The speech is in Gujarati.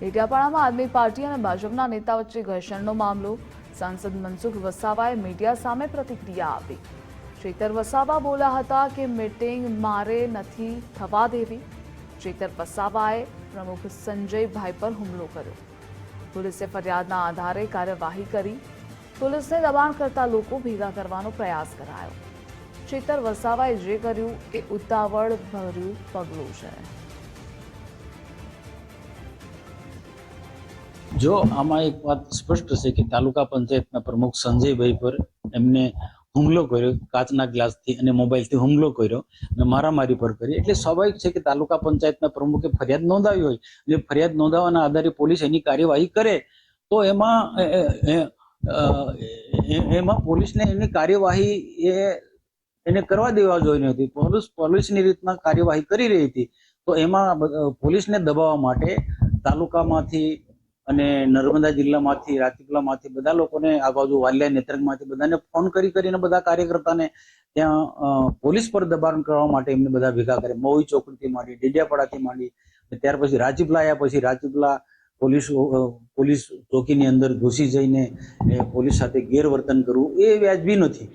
ડેડિયાપાડામાં આદમી પાર્ટી અને ભાજપના નેતા વચ્ચે ઘર્ષણનો મામલો. સાંસદ મનસુખ વસાવાએ મીડિયા સામે પ્રતિક્રિયા આપી. ચેતર વસાવા બોલ્યા હતા કે મીટિંગ મારે નથી થવા દેવી. ચેતર વસાવાએ પ્રમુખ સંજયભાઈ પર હુમલો કર્યો. પોલીસે ફરિયાદના આધારે કાર્યવાહી કરી. પોલીસને દબાણ કરતા લોકો ભેગા કરવાનો પ્રયાસ કરાયો. ચેતર વસાવાએ જે કર્યું એ ઉતાવળ ભર્યું પગલું છે. જો આમાં એક વાત સ્પષ્ટ છે કે તાલુકા પંચાયતના પ્રમુખ સંજયભાઈ પર એમને હુમલો કર્યો, કાચના ગ્લાસથી અને મોબાઈલથી હુમલો કર્યો અને મારામારી પર કરી. એટલે સ્વાભાવિક છે કે તાલુકા પંચાયતના પ્રમુખે ફરિયાદ નોંધાવી હોય અને ફરિયાદ નોંધાવવાના આધારે પોલીસ એની કાર્યવાહી કરે તો એમાં પોલીસને એની કાર્યવાહી એને કરવા દેવા જોઈએ હતી. પોલીસની રીતના કાર્યવાહી કરી રહી હતી તો એમાં પોલીસને દબાવવા માટે તાલુકામાંથી અને નર્મદા જિલ્લામાંથી, રાજપીપળામાંથી બધા લોકોને, આ બાજુ વાલિયા નેત્રંગમાંથી બધાને ફોન કરીને બધા કાર્યકર્તાને ત્યાં પોલીસ પર દબાણ કરવા માટે એમને બધા ભેગા કરે. મહુઈ ચોકડીથી માંડી, ડેડિયાપાડાથી માંડી, ત્યાર પછી રાજપીપળા આવ્યા. પછી રાજપીપળા પોલીસ ચોકીની અંદર ઘૂસી જઈને પોલીસ સાથે ગેરવર્તન કરવું એ વ્યાજબી નથી.